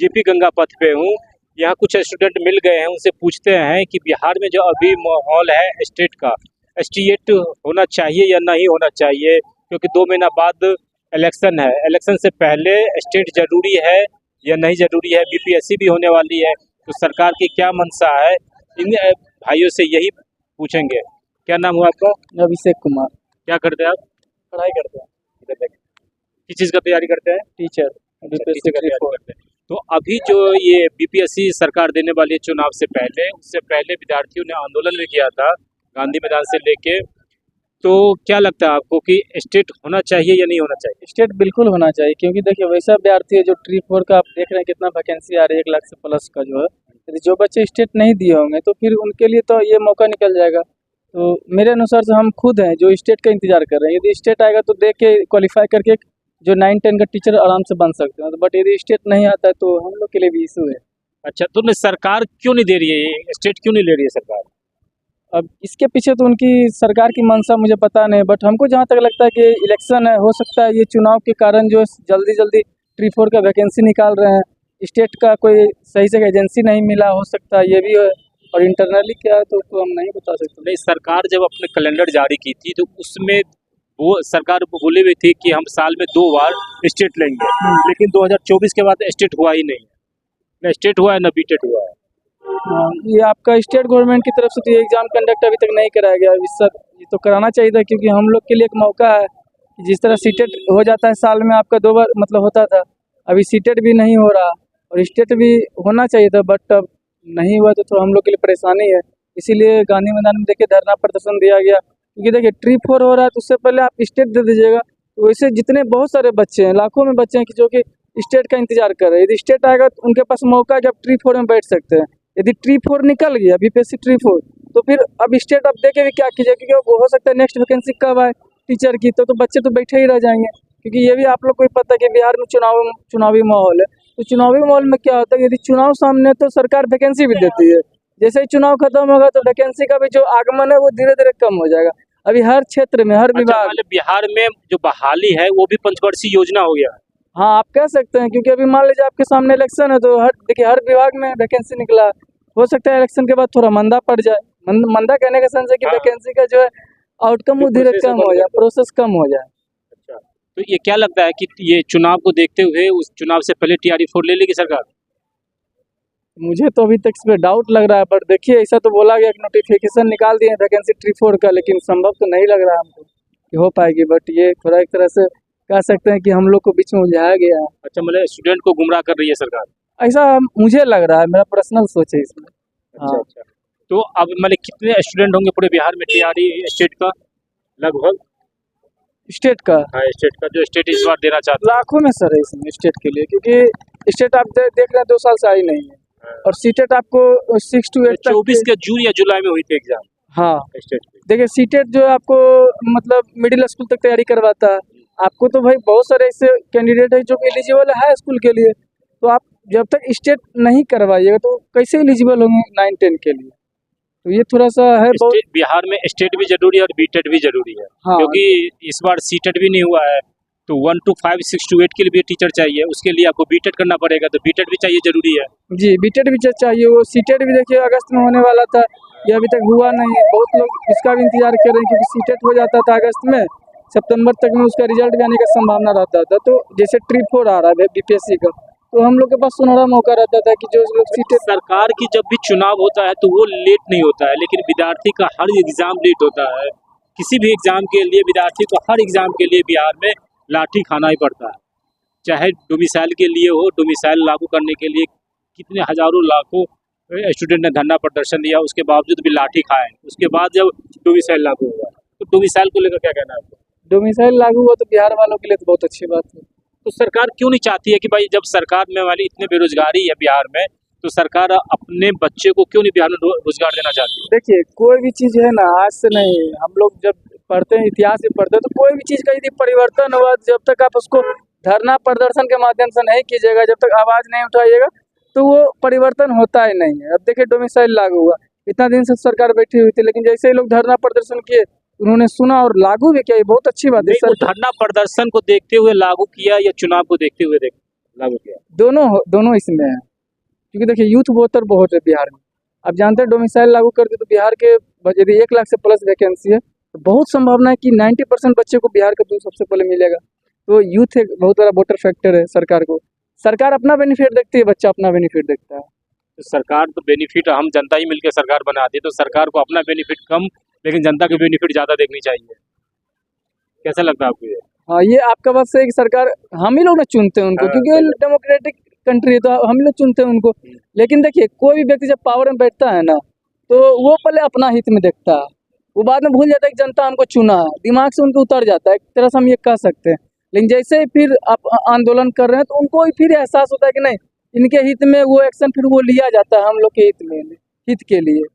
JP Ganga पथ पे हूँ। यहाँ कुछ स्टूडेंट मिल गए हैं, उनसे पूछते हैं कि बिहार में जो अभी माहौल है स्टेट का, स्टेट होना चाहिए या नहीं होना चाहिए, क्योंकि 2 महीना बाद इलेक्शन है। इलेक्शन से पहले स्टेट जरूरी है या नहीं जरूरी है, बीपीएससी भी होने वाली है, तो सरकार की क्या मंशा है, इन भाइयों से यही पूछेंगे। क्या नाम हुआ आपका? अभिषेक कुमार। क्या करते हैं आप? पढ़ाई करते हैं, किस चीज़ का तैयारी करते हैं? टीचर। टीचर का तैयारी करते हैं। तो अभी जो ये बीपीएससी सरकार देने वाली है चुनाव से पहले, उससे पहले विद्यार्थियों ने आंदोलन भी किया था गांधी मैदान से लेके, तो क्या लगता है आपको कि स्टेट होना चाहिए या नहीं होना चाहिए? स्टेट बिल्कुल होना चाहिए, क्योंकि देखिए वैसा विद्यार्थी है जो ट्री 4 का आप देख रहे हैं कितना वैकेंसी आ रही है, 1 लाख से प्लस का जो है। यदि जो बच्चे स्टेट नहीं दिए होंगे तो फिर उनके लिए तो ये मौका निकल जाएगा। तो मेरे अनुसार से हम खुद हैं जो स्टेट का इंतजार कर रहे हैं। यदि स्टेट आएगा तो देख के क्वालिफाई करके जो 9-10 का टीचर आराम से बन सकते हैं, बट यदि स्टेट नहीं आता है तो हम लोग के लिए भी इशू है। अच्छा, तो सरकार क्यों नहीं दे रही है, स्टेट क्यों नहीं ले रही है सरकार? अब इसके पीछे तो उनकी सरकार की मंशा मुझे पता नहीं, बट हमको जहाँ तक लगता है कि इलेक्शन है, हो सकता है ये चुनाव के कारण जो जल्दी जल्दी ट्री 4 का वैकेंसी निकाल रहे हैं। स्टेट का कोई सही से एजेंसी नहीं मिला, हो सकता है ये भी है, और इंटरनली क्या है तो हम नहीं बता सकते। नहीं, सरकार जब अपने कैलेंडर जारी की थी तो उसमें वो सरकार बोली हुई थी कि हम साल में 2 बार स्टेट लेंगे, लेकिन 2024 के बाद स्टेट हुआ ही नहीं, न स्टेट हुआ है न बीटेट हुआ है। ये आपका स्टेट गवर्नमेंट की तरफ से तो ये एग्ज़ाम कंडक्ट अभी तक नहीं कराया गया। इस सब ये तो कराना चाहिए था, क्योंकि हम लोग के लिए एक मौका है। जिस तरह सीटेट हो जाता है साल में आपका 2 बार मतलब होता था, अभी सीटेट भी नहीं हो रहा और स्टेट भी होना चाहिए था, बट अब नहीं हुआ तो हम लोग के लिए परेशानी है। इसीलिए गांधी मैदान में देखिए धरना प्रदर्शन दिया गया, क्योंकि देखिए ट्री 4 हो रहा है तो उससे पहले आप स्टेट दे दीजिएगा। तो वैसे जितने बहुत सारे बच्चे हैं, लाखों में बच्चे हैं कि जो कि स्टेट का इंतजार कर रहे हैं। यदि स्टेट आएगा तो उनके पास मौका है कि आप ट्री 4 में बैठ सकते हैं। यदि ट्री 4 निकल गया, बीपीएससी ट्री 4, तो फिर अब स्टेट आप देके भी क्या कीजिए, क्योंकि वो हो सकता है नेक्स्ट वैकेंसी कब आए टीचर की, तो बच्चे तो बैठे ही रह जाएंगे। क्योंकि ये भी आप लोग को ही पता है कि बिहार में चुनावी माहौल है। तो चुनावी माहौल में क्या होता है, यदि चुनाव सामने है तो सरकार वैकेंसी भी देती है। जैसे ही चुनाव खत्म होगा तो वैकेंसी का भी जो आगमन है वो धीरे धीरे कम हो जाएगा। अभी हर क्षेत्र में हर विभाग। अच्छा, बिहार में जो बहाली है वो भी पंचवर्षीय योजना हो गया है। हाँ, आप कह सकते हैं, क्योंकि अभी मान लीजिए आपके सामने इलेक्शन है तो देखिए हर विभाग में वैकेंसी निकला। हो सकता है इलेक्शन के बाद थोड़ा मंदा पड़ जाए। मंदा कहने का सेंस है कि वैकेंसी का जो है आउटकम वो धीरे कम हो जाए, प्रोसेस कम हो जाए। अच्छा, तो ये क्या लगता है कि ये चुनाव को देखते हुए उस चुनाव से पहले टीआरई 4 ले लेगी सरकार? मुझे तो अभी तक इस पर डाउट लग रहा है, पर देखिए ऐसा तो बोला गया कि नोटिफिकेशन निकाल दिए वैकेंसी ट्री 4 का, लेकिन संभव तो नहीं लग रहा है हमको कि हो पाएगी। बट ये थोड़ा एक तरह से कह सकते हैं कि हम लोग को बीच में उलझाया गया है। अच्छा, मतलब स्टूडेंट को गुमराह कर रही है सरकार, ऐसा मुझे लग रहा है, मेरा पर्सनल सोच है इसमें। अच्छा अच्छा। तो अब मतलब कितने स्टूडेंट होंगे पूरे बिहार में टीआरई स्टेट का लगभग? स्टेट का? हाँ, स्टेट का जो स्टेट इस बार देना चाहते हैं। लाखों में सर है इसमें स्टेट के लिए, क्योंकि स्टेट आप देख रहे हैं 2 साल से आई नहीं है, और सीटेट आपको 6 to 8 तक 24 के जून या जुलाई में हुई थी एग्जाम। हाँ, स्टेट देखिए सीटेट जो है आपको मतलब मिडिल स्कूल तक तैयारी करवाता है आपको। तो भाई बहुत सारे ऐसे कैंडिडेट है जो एलिजिबल है स्कूल के लिए, तो आप जब तक स्टेट नहीं करवाइएगा तो कैसे एलिजिबल होंगे 9-10 के लिए। तो ये थोड़ा सा है बहुत। बिहार में स्टेट भी जरूरी है और बीटेट भी जरूरी है। हाँ। क्योंकि इस बार सीटेट भी नहीं हुआ है, तो 1 to 5, 6 to 8 के लिए भी टीचर चाहिए, उसके लिए आपको बीटेट करना पड़ेगा, तो बीटेट भी चाहिए, जरूरी है जी। बीटेट भी चाहिए, वो सीटेट भी देखिए अगस्त में होने वाला था, ये अभी तक हुआ नहीं है। बहुत लोग इसका भी इंतजार कर रहे हैं, क्योंकि सीटेट हो जाता था अगस्त में, सितंबर तक में उसका रिजल्ट भी आने का संभावना रहता था। तो जैसे ट्री 4 आ रहा है बीपीएससी का, तो हम लोग के पास सुनहरा मौका रहता था कि जो लोग सीटेट। सरकार की जब भी चुनाव होता है तो वो लेट नहीं होता है, लेकिन विद्यार्थी का हर एग्जाम लेट होता है। किसी भी एग्जाम के लिए विद्यार्थी को हर एग्जाम के लिए बिहार में लाठी खाना ही पड़ता है, चाहे डोमिसाइल के लिए हो। डोमिसाइल लागू करने के लिए कितने हजारों लाखों स्टूडेंट ने धरना प्रदर्शन दिया, उसके बावजूद भी लाठी खाए। उसके बाद जब डोमिसाइल लागू हुआ, तो डोमिसाइल को लेकर क्या कहना है आपको? डोमिसाइल लागू हुआ तो बिहार वालों के लिए तो बहुत अच्छी बात है। तो सरकार क्यों नहीं चाहती है कि भाई जब सरकार में वाली इतने बेरोजगारी है बिहार में, तो सरकार अपने बच्चे को क्यों नहीं बिहार में रोजगार देना चाहती है? देखिए कोई भी चीज़ है ना आज से नहीं, हम लोग जब पढ़ते हैं इतिहास में पढ़ते हैं, तो कोई भी चीज़ का यदि परिवर्तन हुआ, जब तक आप उसको धरना प्रदर्शन के माध्यम से नहीं कीजिएगा, जब तक आवाज़ नहीं उठाइएगा, तो वो परिवर्तन होता ही नहीं है। अब देखिए डोमिसाइल लागू हुआ, इतना दिन से सरकार बैठी हुई थी, लेकिन जैसे ही लोग धरना प्रदर्शन किए, उन्होंने सुना और लागू भी किया, ये बहुत अच्छी बात है। धरना प्रदर्शन को देखते हुए लागू किया या चुनाव को देखते हुए लागू किया? दोनों इसमें है, क्योंकि देखिए यूथ वोटर बहुत है बिहार में। आप जानते हैं डोमिसाइल लागू कर दे तो बिहार के यदि 1 लाख से प्लस वैकेंसी है तो बहुत संभावना है कि 90% बच्चे को बिहार का दूध सबसे पहले मिलेगा। तो यूथ एक बहुत बड़ा वोटर फैक्टर है सरकार को। सरकार अपना बेनिफिट देखती है, बच्चा अपना बेनिफिट देखता है। तो सरकार तो बेनिफिट हम जनता ही मिलकर सरकार बनाती है, तो सरकार को अपना बेनिफिट कम लेकिन जनता के बेनिफिट ज़्यादा देखनी चाहिए। कैसा लगता है आपको ये? हाँ, ये आपका बात सही है कि सरकार हम ही लोग ना चुनते हैं उनको, हाँ, क्योंकि सही डेमोक्रेटिक कंट्री है तो हम ही लोग चुनते हैं उनको। लेकिन देखिए कोई भी व्यक्ति जब पावर में बैठता है ना तो वो पहले अपना हित में देखता है, वो बाद में भूल जाता है कि जनता हमको चुना है, दिमाग से उनको उतर जाता है, एक तरह से हम ये कह सकते हैं। लेकिन जैसे ही फिर आप आंदोलन कर रहे हैं तो उनको ही फिर एहसास होता है कि नहीं, इनके हित में वो एक्शन फिर वो लिया जाता है हम लोग के हित में, हित के लिए।